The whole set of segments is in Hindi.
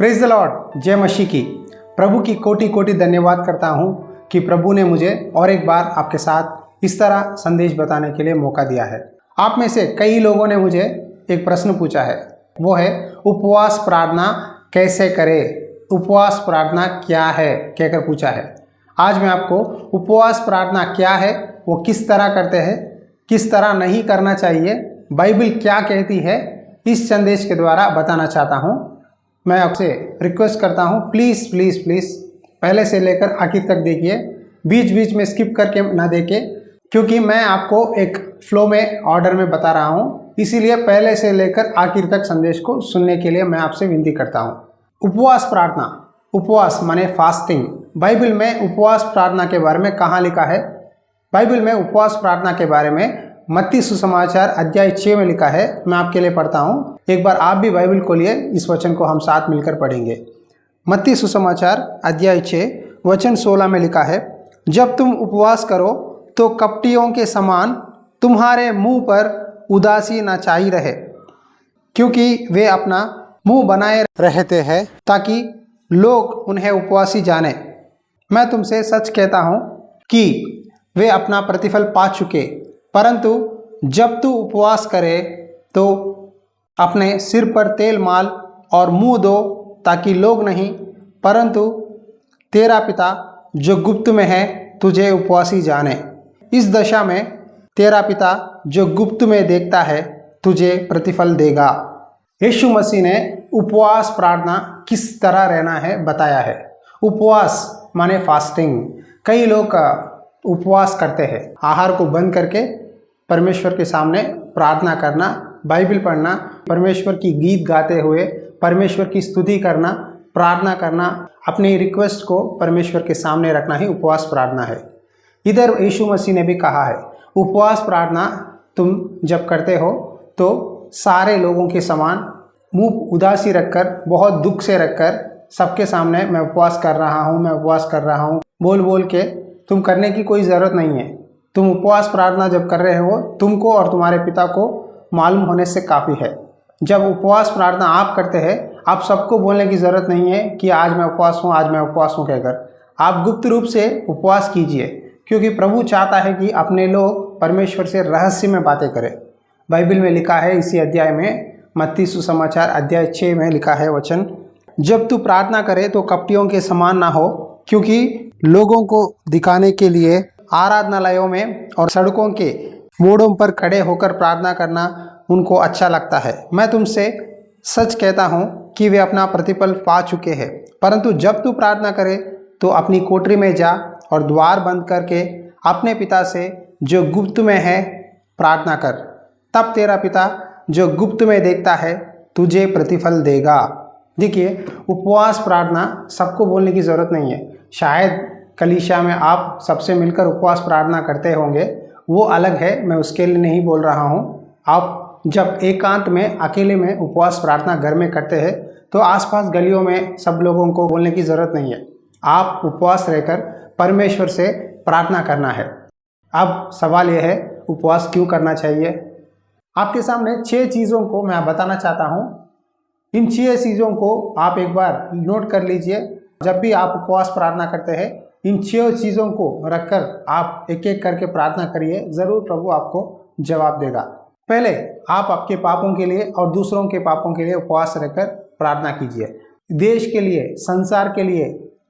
प्रेज द लॉर्ड, जय मसीह की। प्रभु की कोटि कोटि धन्यवाद करता हूँ कि प्रभु ने मुझे और एक बार आपके साथ इस तरह संदेश बताने के लिए मौका दिया है। आप में से कई लोगों ने मुझे एक प्रश्न पूछा है, वो है उपवास प्रार्थना कैसे करें, उपवास प्रार्थना क्या है कहकर पूछा है। आज मैं आपको उपवास प्रार्थना क्या है, वो किस तरह करते हैं, किस तरह नहीं करना चाहिए, बाइबल क्या कहती है, इस संदेश के द्वारा बताना चाहता हूँ। मैं आपसे रिक्वेस्ट करता हूँ, प्लीज़ प्लीज़ प्लीज़ पहले से लेकर आखिर तक देखिए, बीच बीच में स्किप करके ना देखें, क्योंकि मैं आपको एक फ्लो में ऑर्डर में बता रहा हूँ, इसीलिए पहले से लेकर आखिर तक संदेश को सुनने के लिए मैं आपसे विनती करता हूँ। उपवास प्रार्थना, उपवास माने फास्टिंग। बाइबल में उपवास प्रार्थना के बारे में कहाँ लिखा है? बाइबल में उपवास प्रार्थना के बारे में मत्ती सुसमाचार अध्याय 6 में लिखा है। मैं आपके लिए पढ़ता हूँ, एक बार आप भी बाइबल खोलिए, इस वचन को हम साथ मिलकर पढ़ेंगे। मत्ती सुसमाचार अध्याय 6 वचन 16 में लिखा है, जब तुम उपवास करो तो कपटियों के समान तुम्हारे मुंह पर उदासी न छाई रहे, क्योंकि वे अपना मुंह बनाए रहते हैं ताकि लोग उन्हें उपवासी जाने। मैं तुमसे सच कहता हूँ कि वे अपना प्रतिफल पा चुके। परंतु जब तू उपवास करे तो अपने सिर पर तेल माल और मुंह दो, ताकि लोग नहीं परंतु तेरा पिता जो गुप्त में है तुझे उपवासी जाने। इस दशा में तेरा पिता जो गुप्त में देखता है तुझे प्रतिफल देगा। यीशु मसीह ने उपवास प्रार्थना किस तरह रहना है बताया है। उपवास माने फास्टिंग। कई लोग उपवास करते हैं, आहार को बंद करके परमेश्वर के सामने प्रार्थना करना, बाइबल पढ़ना, परमेश्वर की गीत गाते हुए परमेश्वर की स्तुति करना, प्रार्थना करना, अपनी रिक्वेस्ट को परमेश्वर के सामने रखना ही उपवास प्रार्थना है। इधर यीशु मसीह ने भी कहा है, उपवास प्रार्थना तुम जब करते हो तो सारे लोगों के समान मुंह उदासी रखकर, बहुत दुख से रखकर सबके सामने मैं उपवास कर रहा हूँ, मैं उपवास कर रहा हूँ बोल बोल के तुम करने की कोई ज़रूरत नहीं है। तुम उपवास प्रार्थना जब कर रहे हो, तुमको और तुम्हारे पिता को मालूम होने से काफ़ी है। जब उपवास प्रार्थना आप करते हैं, आप सबको बोलने की ज़रूरत नहीं है कि आज मैं उपवास हूँ, आज मैं उपवास हूँ कहकर। आप गुप्त रूप से उपवास कीजिए, क्योंकि प्रभु चाहता है कि अपने लोग परमेश्वर से रहस्य में बातें करें। बाइबल में लिखा है इसी अध्याय में, मत्ती सुसमाचार अध्याय 6 में लिखा है वचन, जब तू प्रार्थना करे तो कपटियों के समान ना हो, क्योंकि लोगों को दिखाने के लिए आराधनालयों में और सड़कों के मोड़ों पर खड़े होकर प्रार्थना करना उनको अच्छा लगता है। मैं तुमसे सच कहता हूँ कि वे अपना प्रतिफल पा चुके हैं। परंतु जब तू प्रार्थना करे तो अपनी कोठरी में जा और द्वार बंद करके अपने पिता से जो गुप्त में है प्रार्थना कर, तब तेरा पिता जो गुप्त में देखता है तुझे प्रतिफल देगा। देखिए, उपवास प्रार्थना सबको बोलने की ज़रूरत नहीं है। शायद कलीसिया में आप सबसे मिलकर उपवास प्रार्थना करते होंगे, वो अलग है, मैं उसके लिए नहीं बोल रहा हूँ। आप जब एकांत में अकेले में उपवास प्रार्थना घर में करते हैं तो आसपास गलियों में सब लोगों को बोलने की ज़रूरत नहीं है। आप उपवास रहकर परमेश्वर से प्रार्थना करना है। अब सवाल यह है, उपवास क्यों करना चाहिए? आपके सामने 6 चीज़ों को मैं बताना चाहता हूँ। इन 6 चीज़ों को आप एक बार नोट कर लीजिए। जब भी आप उपवास प्रार्थना करते हैं, इन 6 चीज़ों को रखकर आप एक एक करके प्रार्थना करिए, ज़रूर प्रभु आपको जवाब देगा। पहले आप आपके पापों के लिए और दूसरों के पापों के लिए उपवास रहकर प्रार्थना कीजिए। देश के लिए, संसार के लिए,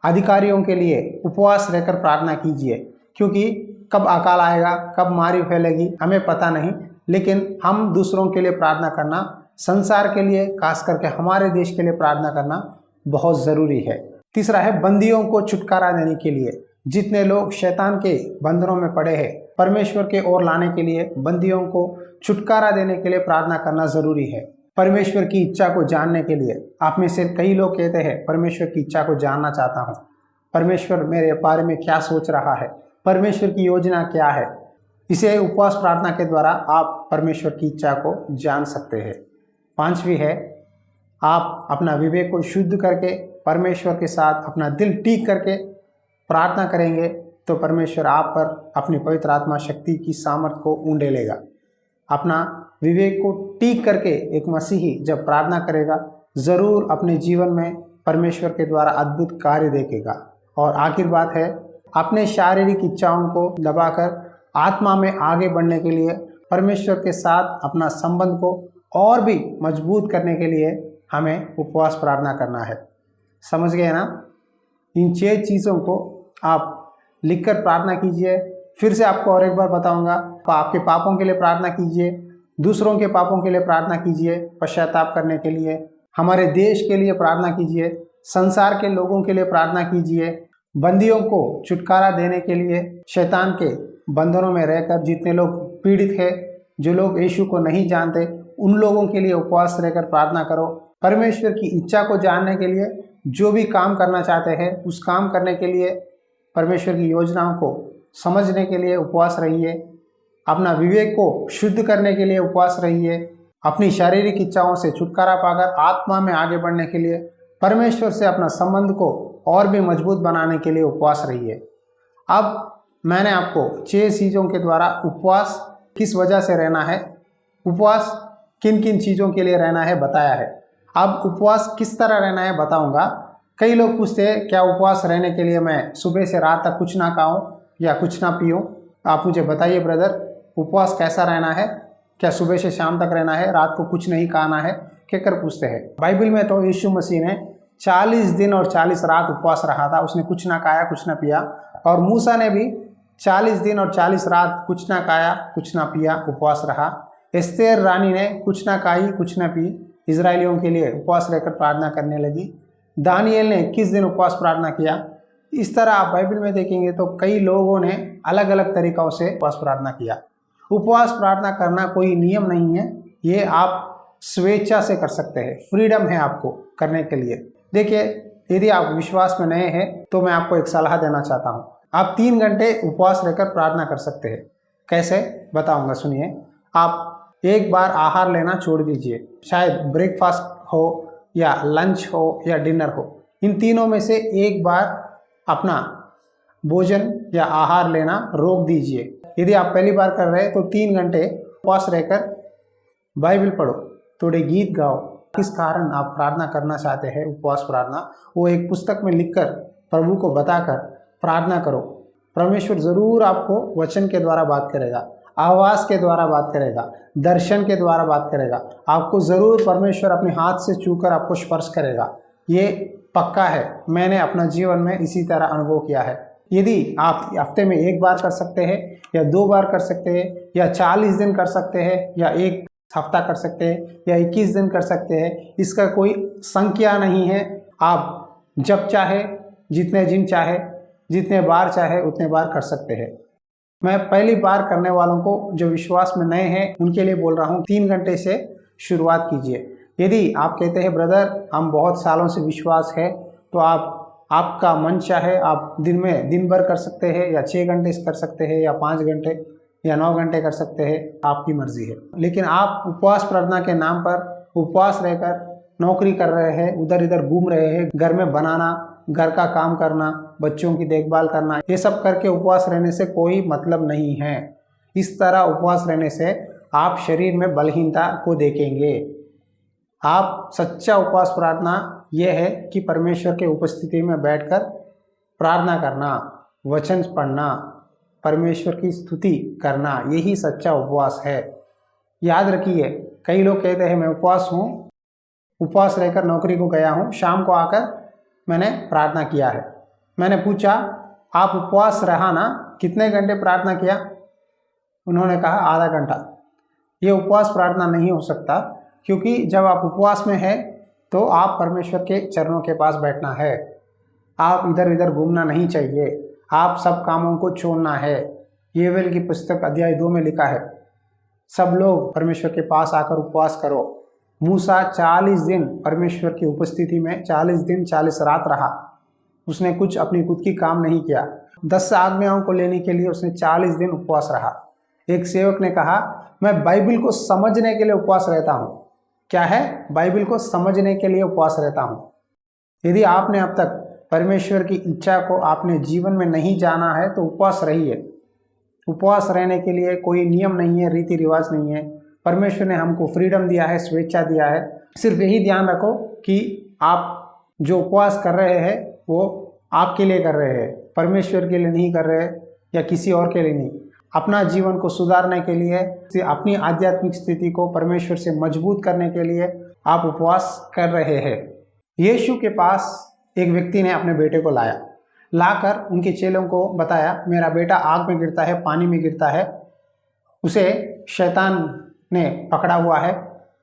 अधिकारियों के लिए उपवास रहकर प्रार्थना कीजिए, क्योंकि कब अकाल आएगा, कब मारी फैलेगी हमें पता नहीं, लेकिन हम दूसरों के लिए प्रार्थना करना, संसार के लिए, खास करके हमारे देश के लिए प्रार्थना करना बहुत ज़रूरी है। तीसरा है बंदियों को छुटकारा देने के लिए। जितने लोग शैतान के बंधनों में पड़े हैं, परमेश्वर के ओर लाने के लिए, बंदियों को छुटकारा देने के लिए प्रार्थना करना ज़रूरी है। परमेश्वर की इच्छा को जानने के लिए, आप में से कई लोग कहते हैं परमेश्वर की इच्छा को जानना चाहता हूँ, परमेश्वर मेरे बारे में क्या सोच रहा है, परमेश्वर की योजना क्या है। इसे उपवास प्रार्थना के द्वारा आप परमेश्वर की इच्छा को जान सकते हैं। 5वीं है, आप अपना विवेक को शुद्ध करके परमेश्वर के साथ अपना दिल टीक करके प्रार्थना करेंगे तो परमेश्वर आप पर अपनी पवित्र आत्मा शक्ति की सामर्थ को ऊंडे लेगा। अपना विवेक को टीक करके एक मसीही जब प्रार्थना करेगा, ज़रूर अपने जीवन में परमेश्वर के द्वारा अद्भुत कार्य देखेगा। और आखिर बात है, अपने शारीरिक इच्छाओं को दबाकर आत्मा में आगे बढ़ने के लिए, परमेश्वर के साथ अपना संबंध को और भी मजबूत करने के लिए हमें उपवास प्रार्थना करना है। समझ गए ना? इन 6 चीज़ों को आप लिखकर प्रार्थना कीजिए। फिर से आपको और एक बार बताऊंगा, आपके पापों के लिए प्रार्थना कीजिए, दूसरों के पापों के लिए प्रार्थना कीजिए, पश्चाताप करने के लिए, हमारे देश के लिए प्रार्थना कीजिए, संसार के लोगों के लिए प्रार्थना कीजिए, बंदियों को छुटकारा देने के लिए, शैतान के बंधनों में रहकर जितने लोग पीड़ित हैं, जो लोग यीशु को नहीं जानते, उन लोगों के लिए उपवास रहकर प्रार्थना करो। परमेश्वर की इच्छा को जानने के लिए, जो भी काम करना चाहते हैं उस काम करने के लिए, परमेश्वर की योजनाओं को समझने के लिए उपवास रहिए। अपना विवेक को शुद्ध करने के लिए उपवास रहिए। अपनी शारीरिक इच्छाओं से छुटकारा पाकर आत्मा में आगे बढ़ने के लिए, परमेश्वर से अपना संबंध को और भी मजबूत बनाने के लिए उपवास रहिए। अब मैंने आपको 6 चीज़ों के द्वारा उपवास किस वजह से रहना है, उपवास किन किन चीज़ों के लिए रहना है बताया है। अब उपवास किस तरह रहना है बताऊंगा। कई लोग पूछते हैं, क्या उपवास रहने के लिए मैं सुबह से रात तक कुछ ना खाऊं या कुछ ना पीऊं? आप मुझे बताइए ब्रदर, उपवास कैसा रहना है? क्या सुबह से शाम तक रहना है, रात को कुछ नहीं खाना है? कहकर पूछते हैं। बाइबल में तो यीशु मसीह ने 40 दिन और 40 रात उपवास रहा था। उसने कुछ ना खाया, कुछ ना पिया। और मूसा ने भी 40 दिन और 40 रात कुछ ना खाया, कुछ ना पिया, उपवास रहा। एस्तेर रानी ने कुछ ना खाई, कुछ ना पी, इजरायलियों के लिए उपवास रहकर प्रार्थना करने लगी। दानिएल ने 21 दिन उपवास प्रार्थना किया। इस तरह आप बाइबल में देखेंगे तो कई लोगों ने अलग अलग तरीक़ों से उपवास प्रार्थना किया। उपवास प्रार्थना करना कोई नियम नहीं है, ये आप स्वेच्छा से कर सकते हैं, फ्रीडम है आपको करने के लिए। देखिए, यदि आप विश्वास में नए हैं तो मैं आपको एक सलाह देना चाहता हूँ। आप 3 घंटे उपवास रहकर प्रार्थना कर सकते हैं। कैसे बताऊंगा, सुनिए। आप एक बार आहार लेना छोड़ दीजिए, शायद ब्रेकफास्ट हो या लंच हो या डिनर हो, इन तीनों में से एक बार अपना भोजन या आहार लेना रोक दीजिए। यदि आप पहली बार कर रहे हैं तो 3 घंटे उपवास रहकर बाइबल पढ़ो, थोड़े गीत गाओ। किस कारण आप प्रार्थना करना चाहते हैं, उपवास प्रार्थना, वो एक पुस्तक में लिखकर प्रभु को बताकर प्रार्थना करो। परमेश्वर ज़रूर आपको वचन के द्वारा बात करेगा, आवाज़ के द्वारा बात करेगा, दर्शन के द्वारा बात करेगा। आपको ज़रूर परमेश्वर अपने हाथ से छूकर आपको स्पर्श करेगा, ये पक्का है। मैंने अपना जीवन में इसी तरह अनुभव किया है। यदि आप हफ्ते में 1 बार कर सकते हैं या 2 बार कर सकते हैं या 40 दिन कर सकते हैं या 1 हफ्ता कर सकते हैं या 21 दिन कर सकते हैं, इसका कोई संख्या नहीं है। आप जब चाहे, जितने दिन चाहे, जितने बार चाहे उतने बार कर सकते हैं। मैं पहली बार करने वालों को, जो विश्वास में नए हैं, उनके लिए बोल रहा हूँ, 3 घंटे से शुरुआत कीजिए। यदि आप कहते हैं ब्रदर हम बहुत सालों से विश्वास है, तो आपका मन चाहे आप दिन भर कर सकते हैं या 6 घंटे कर सकते हैं या 5 घंटे या 9 घंटे कर सकते हैं, आपकी मर्जी है। लेकिन आप उपवास प्रार्थना के नाम पर उपवास रहकर नौकरी कर रहे हैं, उधर इधर घूम रहे हैं, घर में बनाना, घर का काम करना, बच्चों की देखभाल करना, ये सब करके उपवास रहने से कोई मतलब नहीं है। इस तरह उपवास रहने से आप शरीर में बलहीनता को देखेंगे। आप सच्चा उपवास प्रार्थना यह है कि परमेश्वर के उपस्थिति में बैठकर प्रार्थना करना, वचन पढ़ना, परमेश्वर की स्तुति करना, यही सच्चा उपवास है। याद रखिए, कई लोग कहते हैं मैं उपवास हूँ, उपवास रहकर नौकरी को गया हूँ, शाम को आकर मैंने प्रार्थना किया है। मैंने पूछा आप उपवास रहा ना, कितने घंटे प्रार्थना किया? उन्होंने कहा आधा घंटा। ये उपवास प्रार्थना नहीं हो सकता, क्योंकि जब आप उपवास में हैं तो आप परमेश्वर के चरणों के पास बैठना है। आप इधर इधर घूमना नहीं चाहिए, आप सब कामों को छोड़ना है। योएल की पुस्तक अध्याय 2 में लिखा है, सब लोग परमेश्वर के पास आकर उपवास करो। मूसा 40 दिन परमेश्वर की उपस्थिति में 40 दिन 40 रात रहा। उसने कुछ अपनी खुद की काम नहीं किया। 10 आज्ञाओं को लेने के लिए उसने 40 दिन उपवास रहा। एक सेवक ने कहा मैं बाइबल को समझने के लिए उपवास रहता हूँ। क्या है? बाइबल को समझने के लिए उपवास रहता हूँ। यदि आपने अब तक परमेश्वर की इच्छा को आपने जीवन में नहीं जाना है तो उपवास रहिए। उपवास रहने के लिए कोई नियम नहीं है, रीति रिवाज नहीं है। परमेश्वर ने हमको फ्रीडम दिया है, स्वेच्छा दिया है। सिर्फ यही ध्यान रखो कि आप जो उपवास कर रहे हैं वो आपके लिए कर रहे हैं, परमेश्वर के लिए नहीं कर रहे या किसी और के लिए नहीं। अपना जीवन को सुधारने के लिए, अपनी आध्यात्मिक स्थिति को परमेश्वर से मजबूत करने के लिए आप उपवास कर रहे हैं। यीशु के पास एक व्यक्ति ने अपने बेटे को लाकर उनके चेलों को बताया, मेरा बेटा आग में गिरता है, पानी में गिरता है, उसे शैतान ने पकड़ा हुआ है,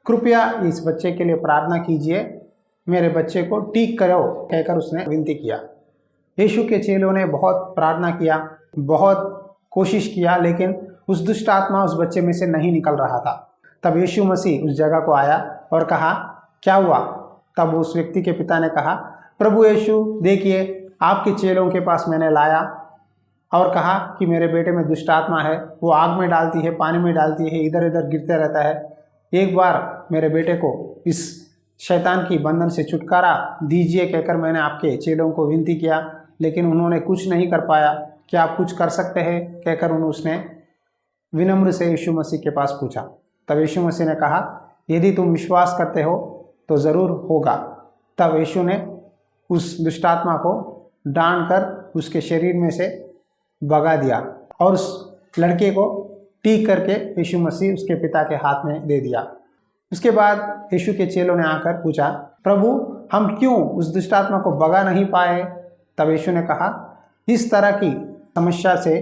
कृपया इस बच्चे के लिए प्रार्थना कीजिए, मेरे बच्चे को ठीक करो कहकर उसने विनती किया। यीशु के चेलों ने बहुत प्रार्थना किया, बहुत कोशिश किया, लेकिन उस दुष्ट आत्मा उस बच्चे में से नहीं निकल रहा था। तब यीशु मसीह उस जगह को आया और कहा, क्या हुआ? तब उस व्यक्ति के पिता ने कहा, प्रभु यीशु देखिए, आपके चेलों के पास मैंने लाया और कहा कि मेरे बेटे में दुष्ट आत्मा है, वो आग में डालती है, पानी में डालती है, इधर उधर गिरते रहता है, एक बार मेरे बेटे को इस शैतान की बंधन से छुटकारा दीजिए कहकर मैंने आपके चेलों को विनती किया, लेकिन उन्होंने कुछ नहीं कर पाया, क्या आप कुछ कर सकते हैं कहकर उसने विनम्र से यीशु मसीह के पास पूछा। तब यीशु मसीह ने कहा, यदि तुम विश्वास करते हो तो ज़रूर होगा। तब यीशु ने उस दुष्टात्मा को डांट कर उसके शरीर में से भगा दिया और उस लड़के को ठीक करके यीशु मसीह उसके पिता के हाथ में दे दिया। उसके बाद यीशु के चेलों ने आकर पूछा, प्रभु हम क्यों उस दुष्टात्मा को भगा नहीं पाए? तब यीशु ने कहा, इस तरह की समस्या से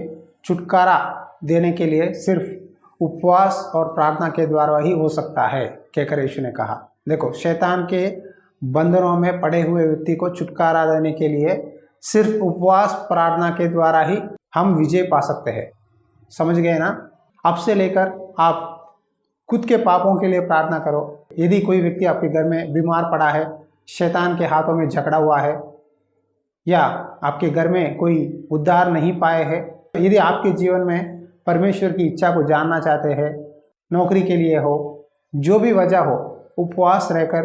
छुटकारा देने के लिए सिर्फ उपवास और प्रार्थना के द्वारा ही हो सकता है कहकर यीशु ने कहा। देखो, शैतान के बंधनों में पड़े हुए व्यक्ति को छुटकारा देने के लिए सिर्फ उपवास प्रार्थना के द्वारा ही हम विजय पा सकते हैं। समझ गए ना? अब से लेकर आप खुद के पापों के लिए प्रार्थना करो। यदि कोई व्यक्ति आपके घर में बीमार पड़ा है, शैतान के हाथों में जकड़ा हुआ है, या आपके घर में कोई उद्धार नहीं पाए है, यदि आपके जीवन में परमेश्वर की इच्छा को जानना चाहते हैं, नौकरी के लिए हो, जो भी वजह हो, उपवास रहकर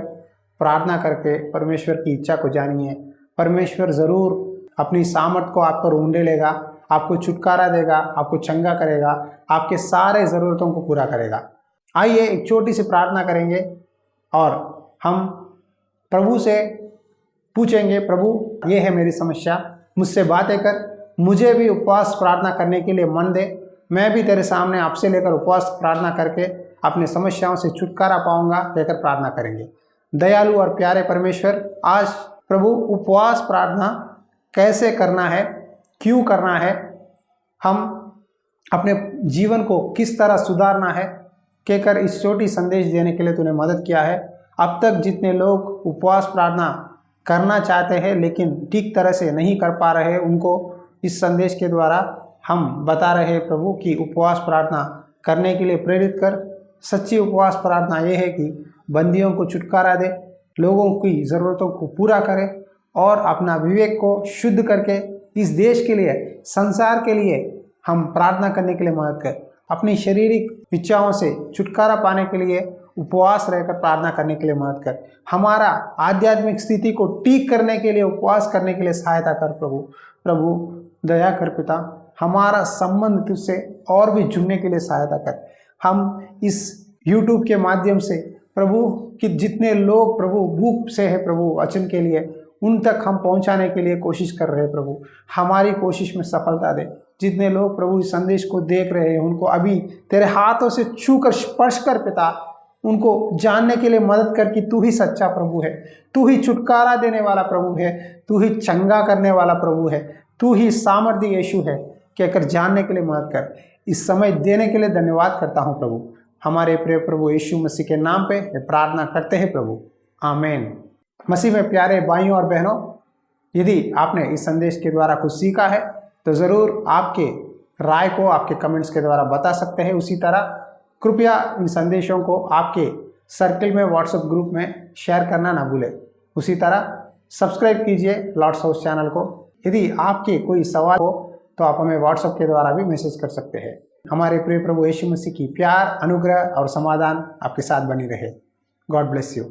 प्रार्थना करके परमेश्वर की इच्छा को जानिए। परमेश्वर ज़रूर अपनी सामर्थ को आप पर ऊंडे लेगा, आपको छुटकारा देगा, आपको चंगा करेगा, आपके सारे ज़रूरतों को पूरा करेगा। आइए एक छोटी सी प्रार्थना करेंगे और हम प्रभु से पूछेंगे, प्रभु ये है मेरी समस्या, मुझसे बातें कर, मुझे भी उपवास प्रार्थना करने के लिए मन दे, मैं भी तेरे सामने आपसे लेकर उपवास प्रार्थना करके अपने समस्याओं से छुटकारा पाऊंगा कहकर प्रार्थना करेंगे। दयालु और प्यारे परमेश्वर, आज प्रभु उपवास प्रार्थना कैसे करना है, क्यों करना है, हम अपने जीवन को किस तरह सुधारना है कहकर इस छोटी संदेश देने के लिए तूने मदद किया है। अब तक जितने लोग उपवास प्रार्थना करना चाहते हैं लेकिन ठीक तरह से नहीं कर पा रहे, उनको इस संदेश के द्वारा हम बता रहे हैं प्रभु कि उपवास प्रार्थना करने के लिए प्रेरित कर। सच्ची उपवास प्रार्थना ये है कि बंदियों को छुटकारा दे, लोगों की ज़रूरतों को पूरा करे और अपना विवेक को शुद्ध करके इस देश के लिए, संसार के लिए हम प्रार्थना करने के लिए मदद कर। अपनी शारीरिक इच्छाओं से छुटकारा पाने के लिए उपवास रहकर प्रार्थना करने के लिए मदद कर। हमारा आध्यात्मिक स्थिति को ठीक करने के लिए उपवास करने के लिए सहायता कर प्रभु। प्रभु दया कर पिता, हमारा संबंध तुझसे और भी जुड़ने के लिए सहायता कर। हम इस YouTube के माध्यम से प्रभु कि जितने लोग प्रभु भूख से है प्रभु वचन के लिए, उन तक हम पहुंचाने के लिए कोशिश कर रहे हैं प्रभु। हमारी कोशिश में सफलता दे। जितने लोग प्रभु इस संदेश को देख रहे हैं, उनको अभी तेरे हाथों से छूकर स्पर्श कर पिता, उनको जानने के लिए मदद कर कि तू ही सच्चा प्रभु है, तू ही छुटकारा देने वाला प्रभु है, तू ही चंगा करने वाला प्रभु है, तू ही सामर्थ्य यीशु है कहकर जानने के लिए मदद कर। इस समय देने के लिए धन्यवाद करता हूँ प्रभु। हमारे प्रिय प्रभु यीशु मसीह के नाम पे प्रार्थना करते हैं प्रभु, आमीन। मसीह में प्यारे भाइयों और बहनों, यदि आपने इस संदेश के द्वारा कुछ सीखा है तो ज़रूर आपके राय को आपके कमेंट्स के द्वारा बता सकते हैं। उसी तरह कृपया इन संदेशों को आपके सर्कल में, व्हाट्सएप ग्रुप में शेयर करना ना भूलें। उसी तरह सब्सक्राइब कीजिए लॉर्ड्स हाउस चैनल को। यदि आपके कोई सवाल हो तो आप हमें व्हाट्सएप के द्वारा भी मैसेज कर सकते हैं। हमारे प्रिय प्रभु यीशु मसीह की प्यार, अनुग्रह और समाधान आपके साथ बनी रहे। God bless you.